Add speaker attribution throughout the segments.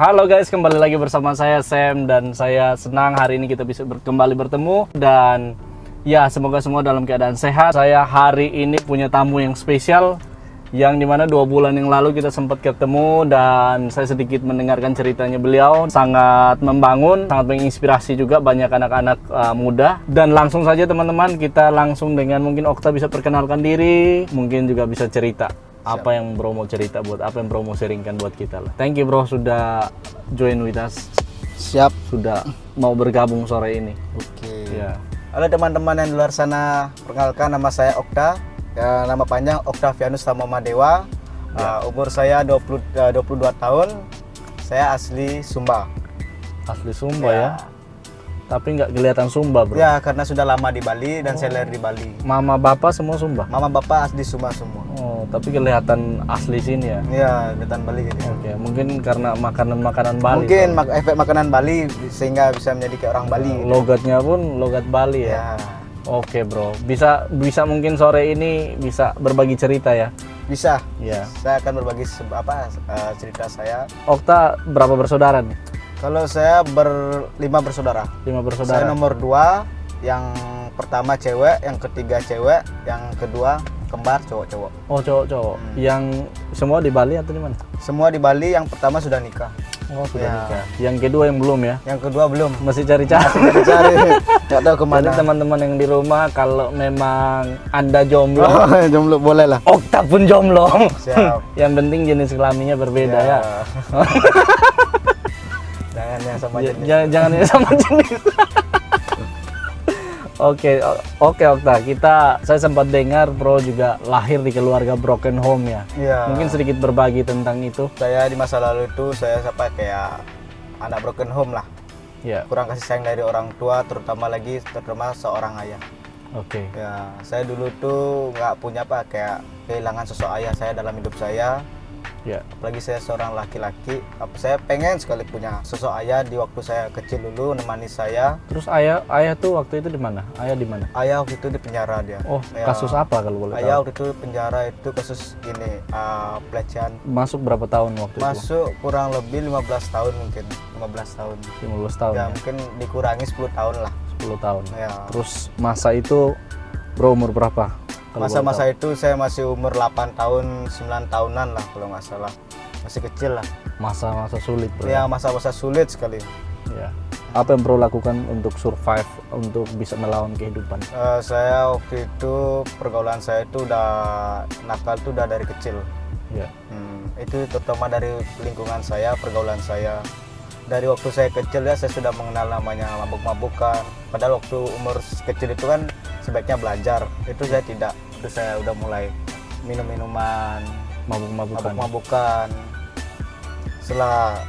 Speaker 1: Halo guys, kembali lagi bersama saya Sam dan saya senang hari ini kita bisa kembali bertemu dan ya semoga semua dalam keadaan sehat. Saya hari ini punya tamu yang spesial yang dimana 2 bulan yang lalu kita sempat ketemu dan saya sedikit mendengarkan ceritanya beliau. Sangat membangun, sangat menginspirasi juga banyak anak-anak muda. Dan langsung saja teman-teman, kita langsung dengan mungkin Okta bisa perkenalkan diri, mungkin juga bisa cerita. Apa yang bro mau cerita buat apa yang bro mau sharingkan buat kita lah. Thank you bro sudah join with us.
Speaker 2: Siap.
Speaker 1: Sudah mau bergabung sore ini.
Speaker 2: Oke.
Speaker 1: Ya.
Speaker 2: Halo teman-teman yang di luar sana, perkenalkan nama saya Okta. Ya, nama panjang Oktavianus Tamoma Dewa. Umur saya 22 tahun. Saya asli Sumba.
Speaker 1: Asli Sumba ya. Tapi nggak kelihatan Sumba bro.
Speaker 2: Ya, karena sudah lama di Bali dan saya lahir di Bali.
Speaker 1: Mama bapak semua Sumba.
Speaker 2: Mama bapak asli Sumba semua.
Speaker 1: Oh, tapi kelihatan asli sini ya.
Speaker 2: Iya, kelihatan Bali gitu.
Speaker 1: Oke, mungkin karena makanan-makanan Bali.
Speaker 2: Mungkin efek makanan Bali sehingga bisa menjadi kayak orang Bali. Gitu.
Speaker 1: Logatnya pun logat Bali ya.
Speaker 2: Ya.
Speaker 1: Oke bro, bisa mungkin sore ini bisa berbagi cerita ya.
Speaker 2: Bisa.
Speaker 1: Ya.
Speaker 2: Saya akan berbagi cerita saya.
Speaker 1: Okta berapa bersaudara nih?
Speaker 2: Kalau saya 5 bersaudara.
Speaker 1: 5 bersaudara.
Speaker 2: Saya nomor 2, yang pertama cewek, yang ketiga cewek, yang kedua kembar cowok-cowok.
Speaker 1: Oh cowok-cowok. Yang semua di Bali atau di mana?
Speaker 2: Semua di Bali, yang pertama sudah nikah.
Speaker 1: Oh sudah
Speaker 2: Ya.
Speaker 1: nikah. Yang kedua yang belum ya?
Speaker 2: Yang kedua belum.
Speaker 1: Masih cari-cari.
Speaker 2: Cari, nggak tahu kemana.
Speaker 1: Jadi teman-teman yang di rumah kalau memang Anda jomblo,
Speaker 2: Jomblo boleh lah.
Speaker 1: Okta pun jomblo.
Speaker 2: Siap.
Speaker 1: Yang penting jenis kelaminnya berbeda ya.
Speaker 2: Jangan yang sama
Speaker 1: Ja-
Speaker 2: jenis.
Speaker 1: Jangan yang sama jenis. Oke, Okta. Saya sempat dengar bro juga lahir di keluarga broken home ya.
Speaker 2: Iya.
Speaker 1: Mungkin sedikit berbagi tentang itu.
Speaker 2: Saya di masa lalu itu saya kayak anak broken home lah.
Speaker 1: Ya.
Speaker 2: Kurang kasih sayang dari orang tua, terutama seorang ayah.
Speaker 1: Oke.
Speaker 2: Ya, saya dulu tuh nggak punya kayak kehilangan sosok ayah saya dalam hidup saya.
Speaker 1: Ya.
Speaker 2: Apalagi saya seorang laki-laki, saya pengen sekali punya sosok ayah di waktu saya kecil dulu menemani saya.
Speaker 1: Terus ayah tuh waktu itu di mana? Ayah di mana?
Speaker 2: Ayah waktu itu di penjara dia.
Speaker 1: Oh,
Speaker 2: Ya,
Speaker 1: kasus apa kalau boleh
Speaker 2: Ayah
Speaker 1: tahu?
Speaker 2: waktu itu penjara itu kasus gini, pelecehan.
Speaker 1: Masuk berapa tahun waktu itu?
Speaker 2: Masuk kurang lebih 15 tahun mungkin, 15 tahun.
Speaker 1: 15 tahun
Speaker 2: Ya,
Speaker 1: ya.
Speaker 2: mungkin dikurangi 10 tahun lah.
Speaker 1: 10 tahun.
Speaker 2: Ya.
Speaker 1: Terus masa itu bro umur berapa? Kalau boleh
Speaker 2: Masa-masa
Speaker 1: tahu?
Speaker 2: itu saya masih umur 8 tahun, 9 tahunan lah kalau nggak salah. Masih kecil lah.
Speaker 1: Masa-masa sulit bro.
Speaker 2: Ya, masa-masa sulit sekali.
Speaker 1: Ya. Apa yang bro lakukan untuk survive, untuk bisa melawan kehidupan?
Speaker 2: Saya waktu itu pergaulan saya itu udah nakal tuh udah dari kecil.
Speaker 1: Ya.
Speaker 2: Itu terutama dari lingkungan saya, pergaulan saya. Dari waktu saya kecil ya saya sudah mengenal namanya mabuk-mabukan. Padahal waktu umur kecil itu kan sebaiknya belajar. Itu saya tidak. Itu saya udah mulai minum-minuman,
Speaker 1: Mabuk-mabukan.
Speaker 2: mabuk-mabukan. Setelah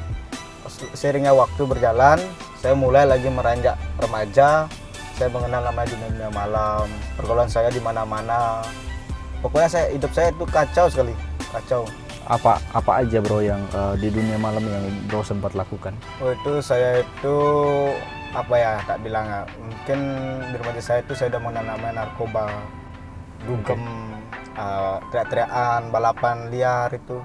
Speaker 2: seiringnya waktu berjalan, saya mulai lagi meranjak remaja. Saya mengenal namanya dunia malam, pergaulan saya di mana-mana. Pokoknya hidup saya itu kacau sekali, kacau.
Speaker 1: Apa aja bro yang di dunia malam yang bro sempat lakukan?
Speaker 2: Oh, itu saya itu apa ya, tak bilang ya. Mungkin di remaja saya itu saya udah mengenal namanya narkoba, dugem, teriak-teriakan, balapan liar itu.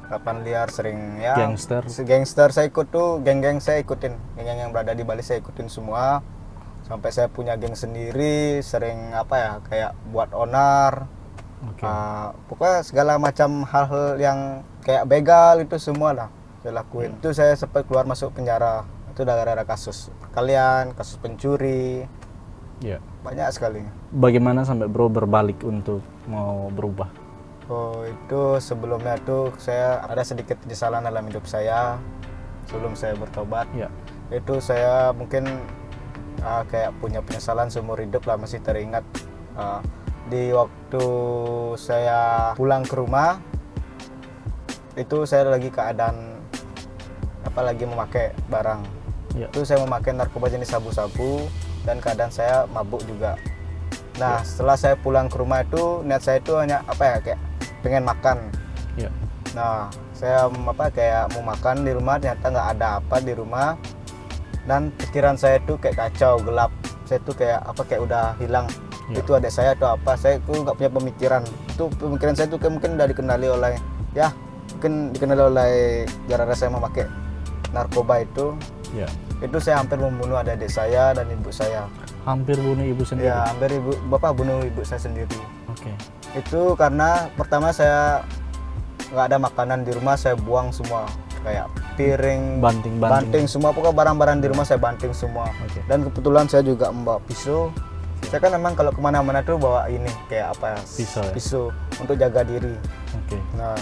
Speaker 2: Balapan liar sering ya.
Speaker 1: Gangster.
Speaker 2: Gangster saya ikut tuh, geng-geng saya ikutin. Geng-geng yang berada di Bali saya ikutin semua. Sampai saya punya geng sendiri, sering apa ya, kayak buat onar.
Speaker 1: Oke.
Speaker 2: Pokoknya segala macam hal-hal yang kayak begal itu semua lah saya lakuin. Itu saya sempat keluar masuk penjara. Itu gara-gara kasus kalian, kasus pencuri.
Speaker 1: Ya.
Speaker 2: Banyak sekali.
Speaker 1: Bagaimana sampai bro berbalik untuk mau berubah?
Speaker 2: Oh, itu sebelumnya tuh saya ada sedikit penyesalan dalam hidup saya sebelum saya bertobat.
Speaker 1: Ya.
Speaker 2: Itu saya mungkin kayak punya penyesalan seumur hidup lah, masih teringat di waktu saya pulang ke rumah itu saya lagi keadaan lagi memakai barang.
Speaker 1: Ya.
Speaker 2: Itu saya memakai narkoba jenis sabu-sabu dan keadaan saya mabuk juga. Nah, setelah saya pulang ke rumah itu niat saya itu hanya kayak pengen makan.
Speaker 1: Ya.
Speaker 2: Nah, saya kayak mau makan di rumah, ternyata nggak ada apa di rumah. Dan pikiran saya itu kayak kacau, gelap. Saya tuh kayak udah hilang.
Speaker 1: Ya.
Speaker 2: Itu adik saya atau apa, saya tuh nggak punya pemikiran. Itu pemikiran saya tuh mungkin udah dikenali oleh gara-gara saya memakai narkoba itu saya hampir membunuh adik saya dan ibu saya.
Speaker 1: Hampir bunuh ibu sendiri?
Speaker 2: Ya, hampir bapak bunuh ibu saya sendiri.
Speaker 1: Oke.
Speaker 2: Itu karena pertama saya nggak ada makanan di rumah, saya buang semua, kayak piring, banting semua, pokoknya barang-barang di rumah saya banting semua.
Speaker 1: Oke.
Speaker 2: Dan kebetulan saya juga membawa pisau. Saya kan memang kalau kemana-mana tuh bawa ini kayak apa, pisau untuk jaga diri.
Speaker 1: Oke.
Speaker 2: Nah,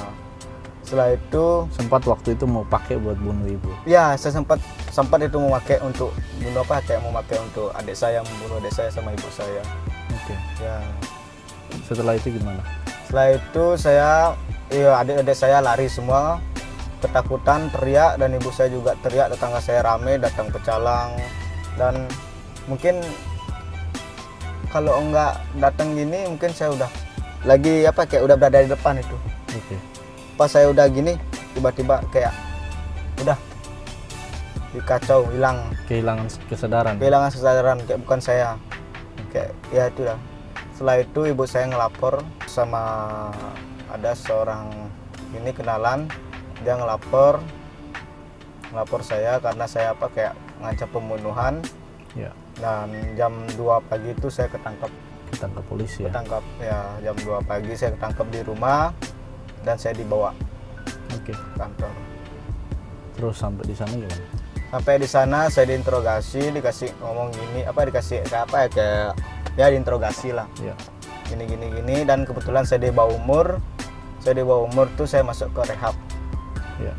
Speaker 2: setelah itu
Speaker 1: sempat waktu itu mau pakai buat bunuh ibu?
Speaker 2: ya, saya sempat itu mau pakai untuk bunuh kayak mau pakai untuk adik saya, membunuh adik saya sama ibu saya.
Speaker 1: Oke.
Speaker 2: Ya.
Speaker 1: Setelah itu gimana?
Speaker 2: Setelah itu adik-adik saya lari semua, ketakutan, teriak, dan ibu saya juga teriak, tetangga saya rame datang pecalang. Dan mungkin kalau enggak datang gini mungkin saya udah lagi kayak udah berada di depan itu.
Speaker 1: Oke.
Speaker 2: Pas saya udah gini tiba-tiba kayak udah dikacau,
Speaker 1: kehilangan kesadaran
Speaker 2: kayak bukan saya, kayak ya itu dah. Setelah itu ibu saya ngelapor sama ada seorang ini kenalan, dia ngelapor saya karena saya kayak ngancam pembunuhan.
Speaker 1: Ya.
Speaker 2: Dan jam 2 pagi itu saya ketangkap
Speaker 1: polisi ya?
Speaker 2: Jam 2 pagi saya ketangkap di rumah dan saya dibawa
Speaker 1: ke
Speaker 2: kantor.
Speaker 1: Terus sampai di sana gimana?
Speaker 2: Sampai di sana saya diinterogasi, dikasih ngomong gini, dikasih kayak diinterogasi lah.
Speaker 1: Ya.
Speaker 2: Gini, dan kebetulan saya di bawah umur tuh saya masuk ke rehab.
Speaker 1: Ya.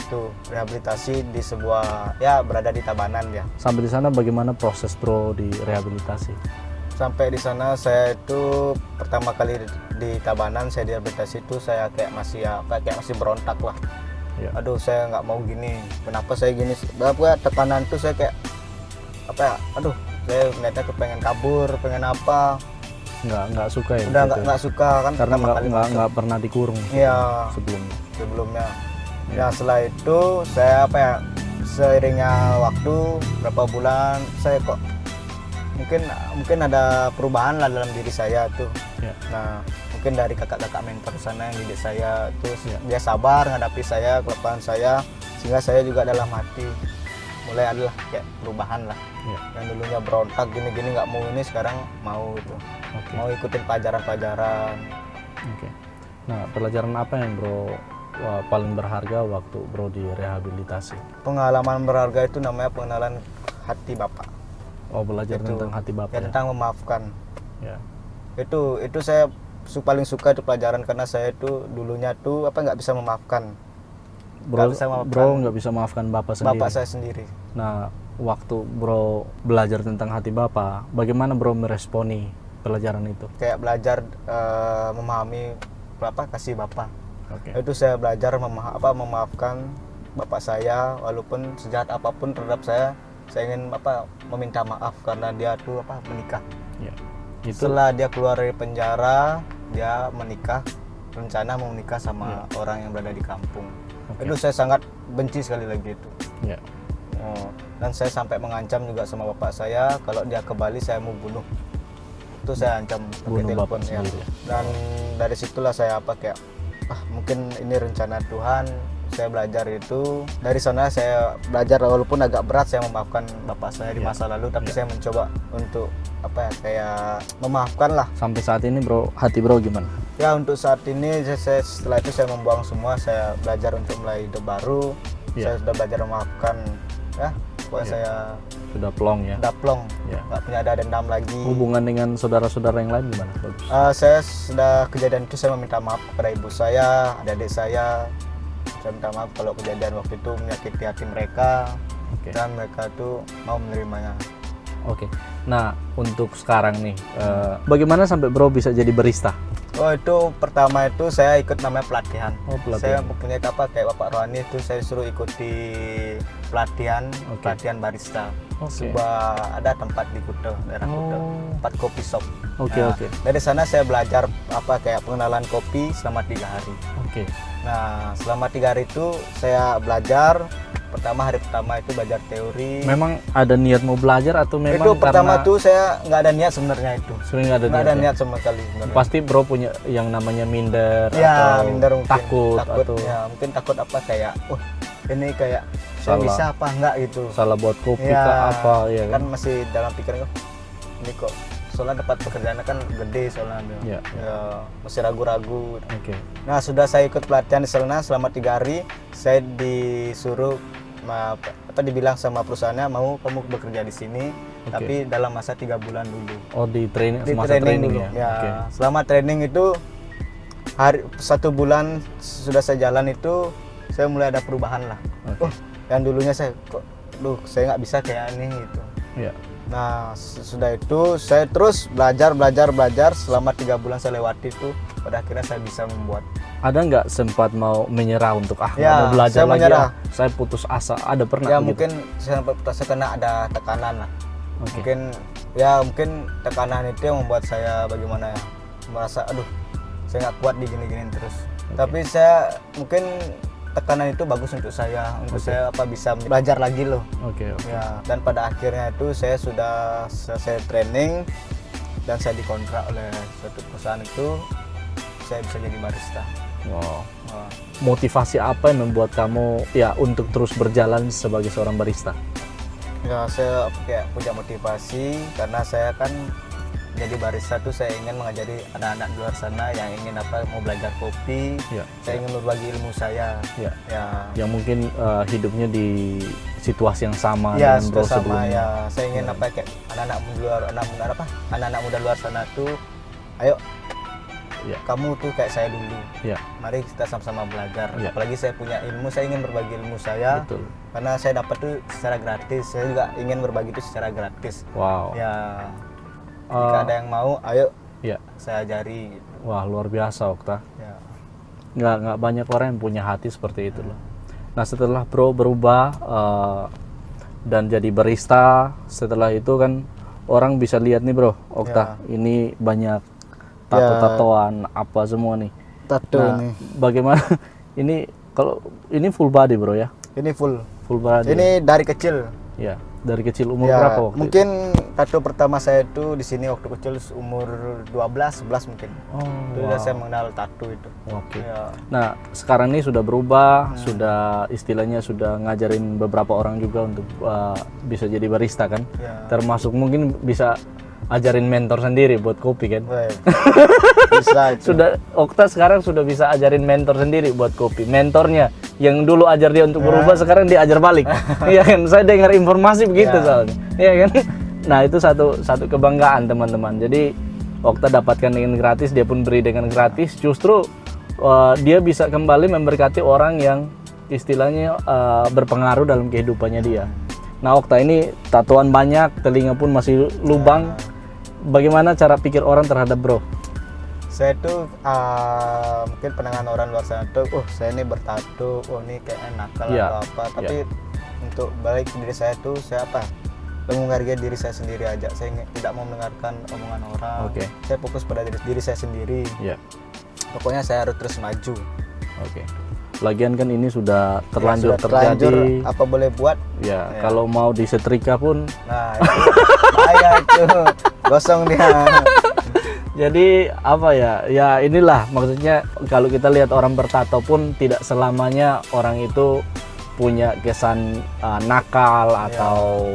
Speaker 2: Itu rehabilitasi di sebuah berada di Tabanan ya.
Speaker 1: Sampai di sana bagaimana proses bro di rehabilitasi?
Speaker 2: Sampai di sana saya itu pertama kali di Tabanan saya direhabilitasi itu saya kayak masih berontak lah.
Speaker 1: Ya.
Speaker 2: Aduh, saya nggak mau gini. Kenapa saya gini? Berapa tekanan tuh saya kayak aduh, saya melihatnya pengen kabur, pengen apa?
Speaker 1: Nggak suka ya?
Speaker 2: Udah nggak suka kan
Speaker 1: karena nggak pernah dikurung.
Speaker 2: Iya. Sebelumnya. Ya, setelah itu saya seiringnya waktu berapa bulan saya kok mungkin ada perubahan lah dalam diri saya tuh.
Speaker 1: Ya.
Speaker 2: Nah, mungkin dari kakak-kakak mentor sana yang didik saya terus dia sabar menghadapi saya, kelemahan saya, sehingga saya juga dalam hati mulai adalah kayak perubahan lah.
Speaker 1: Ya.
Speaker 2: Yang dulunya berontak gini-gini nggak mau ini, sekarang mau itu.
Speaker 1: Okay.
Speaker 2: Mau ikutin pelajaran-pelajaran.
Speaker 1: Oke. Nah, pelajaran apa yang bro paling berharga waktu bro di rehabilitasi?
Speaker 2: Pengalaman berharga itu namanya pengenalan hati Bapak.
Speaker 1: Oh, belajar tentang hati Bapak ya?
Speaker 2: Tentang memaafkan.
Speaker 1: Ya.
Speaker 2: Itu saya paling suka itu pelajaran karena saya itu dulunya tuh nggak bisa memaafkan.
Speaker 1: Bro nggak bisa maafkan Bapak sendiri?
Speaker 2: Bapak saya sendiri.
Speaker 1: Nah, waktu bro belajar tentang hati Bapak, bagaimana bro meresponi pelajaran itu?
Speaker 2: Kayak belajar memahami kasih Bapak.
Speaker 1: Okay.
Speaker 2: Itu saya belajar memaafkan Bapak saya, walaupun sejahat apapun terhadap saya ingin meminta maaf karena dia tuh menikah.
Speaker 1: Ya. Itu.
Speaker 2: Setelah dia keluar dari penjara, dia rencana mau menikah sama orang yang berada di kampung.
Speaker 1: Okay.
Speaker 2: Itu saya sangat benci sekali lagi itu.
Speaker 1: Ya.
Speaker 2: Dan saya sampai mengancam juga sama bapak saya, kalau dia ke Bali saya mau bunuh. Itu saya ancam pakai telepon ya. Dan dari situlah saya kayak mungkin ini rencana Tuhan. Saya belajar itu, dari sana saya belajar walaupun agak berat saya memaafkan bapak saya di masa lalu, tapi saya mencoba untuk kayak memaafkan lah.
Speaker 1: Sampai saat ini bro, hati bro gimana?
Speaker 2: Ya, untuk saat ini setelah itu saya membuang semua, saya belajar untuk mulai hidup baru. Saya sudah belajar memaafkan ya, pokoknya saya
Speaker 1: sudah plong ya.
Speaker 2: Sudah plong, nggak punya ada dendam lagi.
Speaker 1: Hubungan dengan saudara-saudara yang lain gimana? Bagus.
Speaker 2: Saya sudah kejadian itu saya meminta maaf kepada ibu saya, adik-adik saya. Saya minta maaf kalau kejadian waktu itu menyakiti hati mereka. Dan mereka tuh mau menerimanya.
Speaker 1: Oke. Nah, untuk sekarang nih, bagaimana sampai bro bisa jadi barista?
Speaker 2: Oh, itu pertama itu saya ikut namanya pelatihan.
Speaker 1: Oh, pelatihan.
Speaker 2: Saya mempunyai kayak Bapak Rohani itu saya suruh ikuti pelatihan barista. Sebuah ada tempat di Kuta, daerah Kuta, tempat kopi shop.
Speaker 1: Oke.
Speaker 2: Dari sana saya belajar kayak pengenalan kopi selama 3 hari. Nah, selama 3 hari itu saya belajar. Hari pertama itu belajar teori.
Speaker 1: Memang ada niat mau belajar atau memang
Speaker 2: itu pertama tuh saya nggak ada niat sebenarnya itu.
Speaker 1: Nggak
Speaker 2: ada niat sama sekali.
Speaker 1: Pasti bro punya yang namanya minder
Speaker 2: ya,
Speaker 1: atau
Speaker 2: minder mungkin.
Speaker 1: takut atau
Speaker 2: ya mungkin takut kayak ini kayak saya
Speaker 1: salah
Speaker 2: bisa apa enggak gitu.
Speaker 1: salah buat kopi
Speaker 2: Ya,
Speaker 1: kah apa ya
Speaker 2: kan
Speaker 1: kan.
Speaker 2: masih dalam pikiran ini kok soalnya dapat pekerjaan kan gede soalnya.
Speaker 1: Ya.
Speaker 2: Ya, masih ragu-ragu.
Speaker 1: Oke.
Speaker 2: Nah, sudah saya ikut pelatihan di sana selama 3 hari. Saya disuruh dibilang sama perusahaannya, mau kamu bekerja di sini,
Speaker 1: Oke.
Speaker 2: tapi dalam masa 3 bulan dulu.
Speaker 1: Oh, di training
Speaker 2: Di
Speaker 1: semasa training
Speaker 2: dulu.
Speaker 1: ya.
Speaker 2: Ya,
Speaker 1: Oke.
Speaker 2: selama training itu 1 bulan sudah saya jalan itu saya mulai ada perubahan lah.
Speaker 1: Oke.
Speaker 2: Oh, yang dulunya saya kok, saya nggak bisa kayak ini gitu.
Speaker 1: Ya.
Speaker 2: Nah, sudah itu saya terus belajar selama 3 bulan saya lewati itu, pada akhirnya saya bisa membuat.
Speaker 1: Ada nggak sempat mau menyerah untuk nggak
Speaker 2: Ya,
Speaker 1: mau belajar
Speaker 2: saya
Speaker 1: lagi
Speaker 2: menyerah.
Speaker 1: saya putus asa, ada pernah
Speaker 2: Ya
Speaker 1: begitu?
Speaker 2: mungkin saya merasa kena ada tekanan lah.
Speaker 1: Oke.
Speaker 2: Mungkin tekanan itu yang membuat saya bagaimana ya, merasa aduh saya nggak kuat di gini-gini terus. Tapi saya mungkin tekanan itu bagus untuk saya, saya bisa belajar lagi loh.
Speaker 1: Oke.
Speaker 2: Ya, dan pada akhirnya itu saya sudah selesai training dan saya dikontrak oleh suatu perusahaan itu, saya bisa jadi barista.
Speaker 1: Wow.
Speaker 2: Wah.
Speaker 1: Motivasi apa yang membuat kamu ya untuk terus berjalan sebagai seorang barista?
Speaker 2: Ya, saya kayak punya motivasi karena saya kan jadi barista tuh saya ingin mengajari anak-anak di luar sana yang ingin mau belajar kopi.
Speaker 1: Ya.
Speaker 2: Saya ingin berbagi ilmu saya.
Speaker 1: Ya.
Speaker 2: Ya.
Speaker 1: Yang mungkin hidupnya di situasi yang sama
Speaker 2: Ya,
Speaker 1: dengan
Speaker 2: sudah
Speaker 1: bro
Speaker 2: sama
Speaker 1: sebelumnya.
Speaker 2: ya. Saya ingin kayak anak-anak muda luar sana tuh, ayo
Speaker 1: Ya.
Speaker 2: kamu tuh kayak saya dulu.
Speaker 1: Ya.
Speaker 2: Mari kita sama-sama belajar.
Speaker 1: Ya.
Speaker 2: Apalagi saya punya ilmu, saya ingin berbagi ilmu saya.
Speaker 1: Betul.
Speaker 2: Karena saya dapat tuh secara gratis. Saya juga ingin berbagi itu secara gratis.
Speaker 1: Wow.
Speaker 2: Ya. Jika ada yang mau, ayo
Speaker 1: Ya.
Speaker 2: saya ajari. Gitu.
Speaker 1: Wah, luar biasa Okta.
Speaker 2: Ya.
Speaker 1: Nggak banyak orang yang punya hati seperti itu loh. Nah, setelah bro berubah dan jadi barista, setelah itu kan orang bisa lihat nih bro, Okta, ini banyak tato-tatoan apa semua nih.
Speaker 2: Tato
Speaker 1: Nah,
Speaker 2: ini.
Speaker 1: bagaimana ini kalau ini full body bro ya?
Speaker 2: Ini full.
Speaker 1: Full body.
Speaker 2: Ini dari kecil.
Speaker 1: Ya, dari kecil umur
Speaker 2: Ya,
Speaker 1: berapa waktu
Speaker 2: mungkin tato pertama saya itu di sini waktu kecil umur 12-11 mungkin.
Speaker 1: itu? Oh,
Speaker 2: Itu
Speaker 1: wow.
Speaker 2: saya mengenal tato itu.
Speaker 1: Oke.
Speaker 2: Ya.
Speaker 1: Nah, sekarang ini sudah berubah, sudah istilahnya sudah ngajarin beberapa orang juga untuk bisa jadi barista kan?
Speaker 2: Ya.
Speaker 1: Termasuk mungkin bisa ajarin mentor sendiri buat kopi kan?
Speaker 2: Weh, bisa itu.
Speaker 1: Sudah Okta sekarang sudah bisa ajarin mentor sendiri buat kopi. Mentornya yang dulu ajar dia untuk berubah sekarang dia ajar balik. Iya kan? Saya dengar informasi begitu soalnya. Iya kan? Nah, itu satu kebanggaan teman-teman. Jadi Okta dapatkan dengan gratis, dia pun beri dengan gratis. Justru dia bisa kembali memberkati orang yang istilahnya berpengaruh dalam kehidupannya dia. Nah, Okta ini tatoan banyak, telinga pun masih lubang. Bagaimana cara pikir orang terhadap bro?
Speaker 2: Saya tuh mungkin pandangan orang luar sana tuh, saya ini bertato, ini kayak nakal
Speaker 1: Ya.
Speaker 2: atau apa. Tapi untuk balik ke diri saya tuh, saya menghargai diri saya sendiri aja. Saya tidak mau mendengarkan omongan orang.
Speaker 1: Oke.
Speaker 2: Saya fokus pada diri saya sendiri.
Speaker 1: Ya,
Speaker 2: Pokoknya saya harus terus maju.
Speaker 1: oke. Lagian kan ini sudah
Speaker 2: Ya,
Speaker 1: terlanjur
Speaker 2: sudah terlanjur,
Speaker 1: terjadi.
Speaker 2: apa boleh buat.
Speaker 1: Ya, kalau mau disetrika pun.
Speaker 2: Nah, itu bahaya itu. Gosong dia.
Speaker 1: Jadi apa ya? Ya inilah maksudnya kalau kita lihat orang bertato pun tidak selamanya orang itu punya kesan nakal atau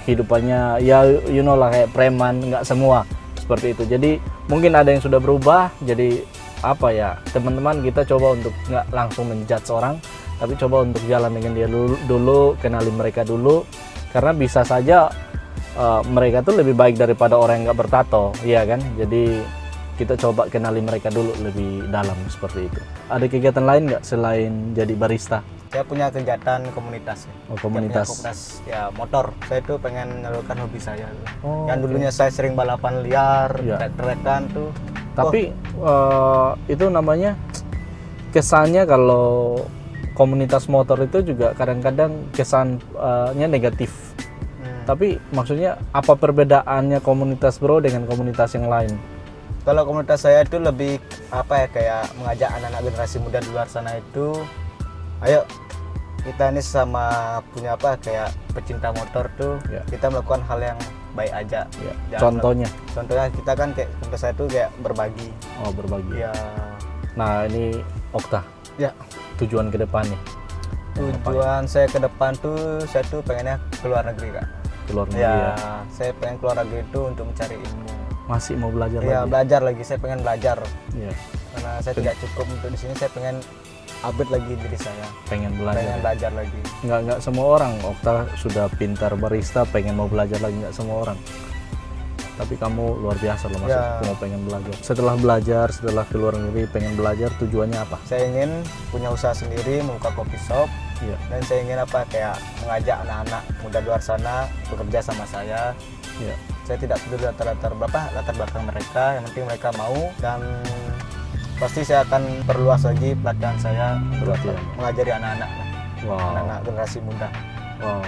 Speaker 1: kehidupannya ya you know lah kayak preman, nggak semua seperti itu. Jadi mungkin ada yang sudah berubah. Jadi apa ya, teman-teman, kita coba untuk nggak langsung menjudge orang, tapi coba untuk jalan dengan dia dulu, kenali mereka dulu, karena bisa saja mereka tuh lebih baik daripada orang yang nggak bertato, iya kan? Jadi kita coba kenali mereka dulu lebih dalam seperti itu. Ada kegiatan lain nggak selain jadi barista?
Speaker 2: Saya punya kegiatan komunitas.
Speaker 1: Oh, komunitas.
Speaker 2: Saya punya komunitas ya motor. Saya tuh pengen menyalurkan hobi saya.
Speaker 1: Oh,
Speaker 2: Yang dulunya saya sering balapan liar,
Speaker 1: Ya.
Speaker 2: trek-trekan tuh.
Speaker 1: Tapi itu namanya kesannya kalau komunitas motor itu juga kadang-kadang kesannya negatif. Tapi maksudnya apa perbedaannya komunitas bro dengan komunitas yang lain?
Speaker 2: Kalau komunitas saya itu lebih kayak mengajak anak-anak generasi muda di luar sana itu, ayo kita ini sama punya kayak pecinta motor tuh,
Speaker 1: Ya.
Speaker 2: kita melakukan hal yang baik aja.
Speaker 1: Ya.
Speaker 2: Jangan
Speaker 1: Contohnya?
Speaker 2: kita kan kayak komunitas saya tuh kayak berbagi.
Speaker 1: Oh, berbagi.
Speaker 2: Ya.
Speaker 1: Nah, ini Okta.
Speaker 2: Ya.
Speaker 1: Tujuan ke depannya.
Speaker 2: Tujuan saya ke depan tuh, saya tuh pengennya keluar negeri Kak.
Speaker 1: Keluar negeri
Speaker 2: Ya,
Speaker 1: ya.
Speaker 2: saya pengen keluar negeri itu untuk mencari ilmu.
Speaker 1: Masih mau belajar
Speaker 2: Ya,
Speaker 1: lagi?
Speaker 2: belajar lagi. Saya pengen belajar.
Speaker 1: Iya,
Speaker 2: Karena saya tidak cukup untuk di sini, saya pengen update lagi diri saya.
Speaker 1: pengen belajar.
Speaker 2: Pengen belajar lagi.
Speaker 1: Nggak semua orang, Okta sudah pintar barista, pengen mau belajar lagi, nggak semua orang. Tapi kamu luar biasa loh, masih
Speaker 2: Ya.
Speaker 1: mau pengen belajar. Setelah belajar, setelah keluar negeri, pengen belajar, tujuannya apa?
Speaker 2: Saya ingin punya usaha sendiri, membuka coffee shop,
Speaker 1: Iya,
Speaker 2: dan saya ingin apa kayak mengajak anak-anak muda luar sana bekerja sama saya.
Speaker 1: iya.
Speaker 2: Saya tidak peduli latar belakang mereka, yang penting mereka mau, dan pasti saya akan perluas lagi pelatihan saya untuk
Speaker 1: Pelatihan.
Speaker 2: mengajari anak-anak,
Speaker 1: Wow,
Speaker 2: anak-anak generasi muda
Speaker 1: wow.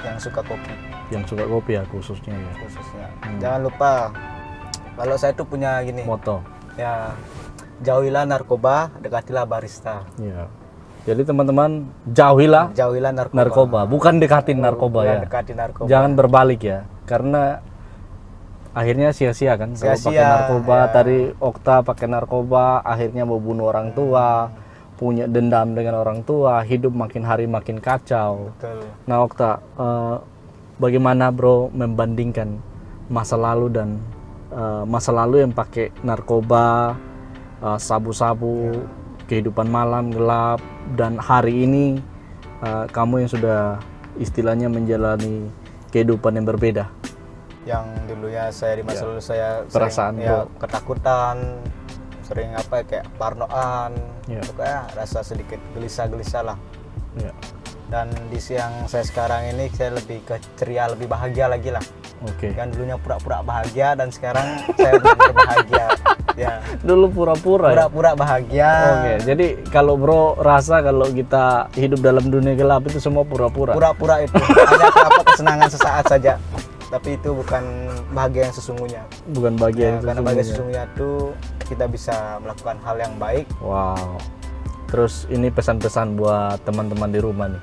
Speaker 2: yang suka kopi
Speaker 1: Yang suka kopi ya khususnya ya.
Speaker 2: khususnya. Jangan lupa kalau saya tuh punya gini,
Speaker 1: Moto.
Speaker 2: ya jauhilah narkoba, dekatilah barista.
Speaker 1: Iya. Jadi teman-teman, jauhilah
Speaker 2: Jauhilah narkoba.
Speaker 1: narkoba, bukan dekatin narkoba
Speaker 2: Bukan
Speaker 1: ya.
Speaker 2: dekati narkoba.
Speaker 1: Jangan berbalik ya, karena akhirnya sia-sia kan. Kalau
Speaker 2: Sia-sia,
Speaker 1: pakai narkoba,
Speaker 2: ya.
Speaker 1: tadi Okta pakai narkoba, akhirnya mau bunuh orang tua, punya dendam dengan orang tua, hidup makin hari makin kacau.
Speaker 2: Betul.
Speaker 1: Nah Okta, bagaimana bro membandingkan masa lalu dan masa lalu yang pakai narkoba, sabu-sabu, kehidupan malam gelap, dan hari ini kamu yang sudah istilahnya menjalani kehidupan yang berbeda.
Speaker 2: Yang dulunya saya di masa
Speaker 1: Ya.
Speaker 2: lalu saya
Speaker 1: Perasaan
Speaker 2: sering, ya,
Speaker 1: bro.
Speaker 2: ketakutan, sering apa kayak parnoan,
Speaker 1: Ya.
Speaker 2: pokoknya rasa sedikit gelisah-gelisah lah.
Speaker 1: Ya.
Speaker 2: Dan di siang saya sekarang ini saya lebih ke ceria, lebih bahagia lagi lah.
Speaker 1: Oke.
Speaker 2: Yang dulunya pura-pura bahagia dan sekarang saya benar-benar bahagia. Ya,
Speaker 1: Dulu pura-pura ya?
Speaker 2: pura-pura bahagia.
Speaker 1: Oke, jadi kalau bro rasa kalau kita hidup dalam dunia gelap itu semua pura-pura.
Speaker 2: Pura-pura itu hanya apa kesenangan sesaat saja. Tapi itu bukan bahagia yang sesungguhnya.
Speaker 1: Bukan bagian
Speaker 2: Ya,
Speaker 1: itu
Speaker 2: karena bahagia
Speaker 1: sesungguhnya.
Speaker 2: sesungguhnya itu kita bisa melakukan hal yang baik.
Speaker 1: Wow. Terus ini pesan-pesan buat teman-teman di rumah nih.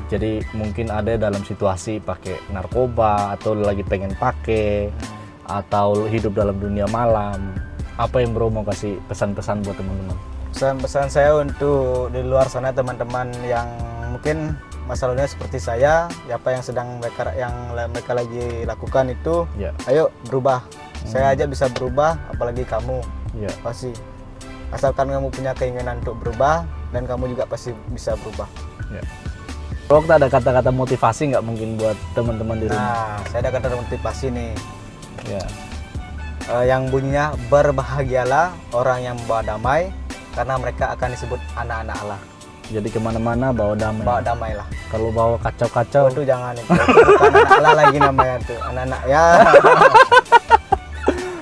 Speaker 1: Jadi mungkin ada dalam situasi pakai narkoba atau lagi pengen pakai atau hidup dalam dunia malam. Apa yang bro mau kasih pesan-pesan buat teman-teman?
Speaker 2: Pesan-pesan saya untuk di luar sana teman-teman yang mungkin masalahnya seperti saya, apa yang sedang mereka lagi lakukan itu,
Speaker 1: Ya,
Speaker 2: ayo berubah. Saya aja bisa berubah, apalagi kamu
Speaker 1: ya.
Speaker 2: pasti. Asalkan kamu punya keinginan untuk berubah dan kamu juga pasti bisa berubah.
Speaker 1: Ya. Bro, kita ada kata-kata motivasi nggak mungkin buat teman-teman di rumah?
Speaker 2: Nah, saya ada kata motivasi nih.
Speaker 1: Ya,
Speaker 2: Yang bunyinya berbahagialah orang yang membawa damai karena mereka akan disebut anak-anak Allah.
Speaker 1: jadi kemana-mana bawa damai.
Speaker 2: Bawa damai lah.
Speaker 1: Kalau bawa kacau-kacau,
Speaker 2: Itu jangan itu. Bukan anak Allah lagi namanya tuh. Anak-anak ya.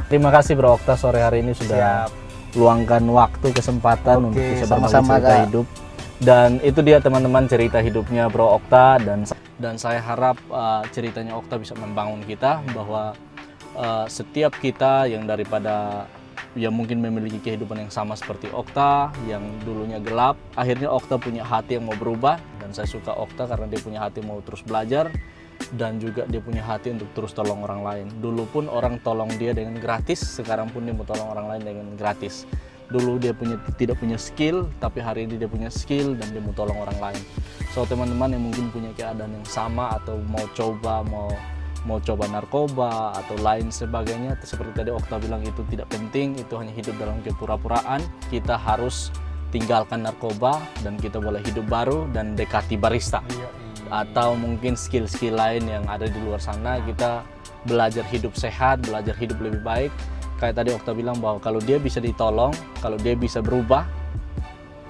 Speaker 1: terima kasih Bro Okta sore hari ini sudah
Speaker 2: Siap.
Speaker 1: luangkan waktu kesempatan
Speaker 2: Oke,
Speaker 1: untuk bisa berbagi
Speaker 2: sama-sama,
Speaker 1: cerita
Speaker 2: Kak.
Speaker 1: hidup. Dan itu dia teman-teman cerita hidupnya Bro Okta, dan saya harap ceritanya Okta bisa membangun kita bahwa setiap kita yang daripada yang mungkin memiliki kehidupan yang sama seperti Okta yang dulunya gelap, akhirnya Okta punya hati yang mau berubah, dan saya suka Okta karena dia punya hati mau terus belajar dan juga dia punya hati untuk terus tolong orang lain. Dulu pun orang tolong dia dengan gratis, sekarang pun dia mau tolong orang lain dengan gratis. Dulu dia tidak punya skill, tapi hari ini dia punya skill dan dia mau tolong orang lain. So teman-teman yang mungkin punya keadaan yang sama atau mau coba narkoba atau lain sebagainya, seperti tadi Okta bilang itu tidak penting, itu hanya hidup dalam kepura-puraan. Kita harus tinggalkan narkoba dan kita boleh hidup baru dan dekati barista. Atau mungkin skill-skill lain yang ada di luar sana, kita belajar hidup sehat, belajar hidup lebih baik. Kayak tadi Okta bilang bahwa kalau dia bisa ditolong, kalau dia bisa berubah,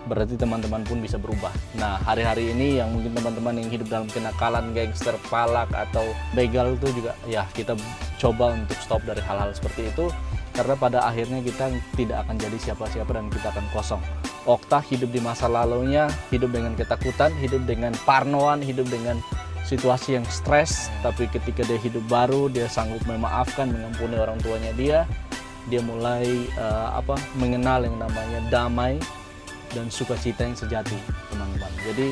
Speaker 1: berarti teman-teman pun bisa berubah. Nah, hari-hari ini yang mungkin teman-teman yang hidup dalam kenakalan, gangster, palak, atau begal itu juga ya kita coba untuk stop dari hal-hal seperti itu. Karena pada akhirnya kita tidak akan jadi siapa-siapa dan kita akan kosong. Okta hidup di masa lalunya, hidup dengan ketakutan, hidup dengan parnoan, hidup dengan situasi yang stres. Tapi ketika dia hidup baru, dia sanggup memaafkan, mengampuni orang tuanya dia mulai mengenal yang namanya damai dan sukacita yang sejati, teman-teman. Jadi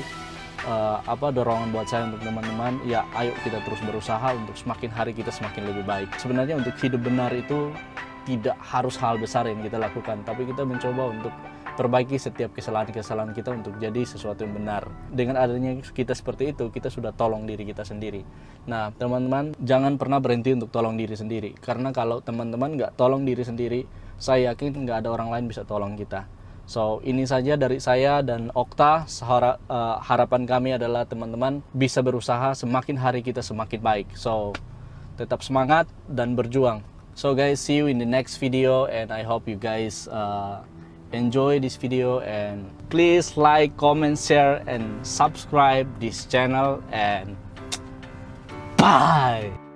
Speaker 1: dorongan buat saya untuk teman-teman, ya ayo kita terus berusaha untuk semakin hari kita semakin lebih baik. Sebenarnya untuk hidup benar itu tidak harus hal besar yang kita lakukan, tapi kita mencoba untuk perbaiki setiap kesalahan-kesalahan kita untuk jadi sesuatu yang benar. Dengan adanya kita seperti itu, kita sudah tolong diri kita sendiri. Nah, teman-teman, jangan pernah berhenti untuk tolong diri sendiri. Karena kalau teman-teman nggak tolong diri sendiri, saya yakin nggak ada orang lain bisa tolong kita. So, ini saja dari saya dan Okta. Harapan kami adalah teman-teman bisa berusaha, semakin hari kita semakin baik. So, tetap semangat dan berjuang. So guys, see you in the next video, and I hope you guys enjoy this video, and please like, comment, share, and subscribe this channel, and bye.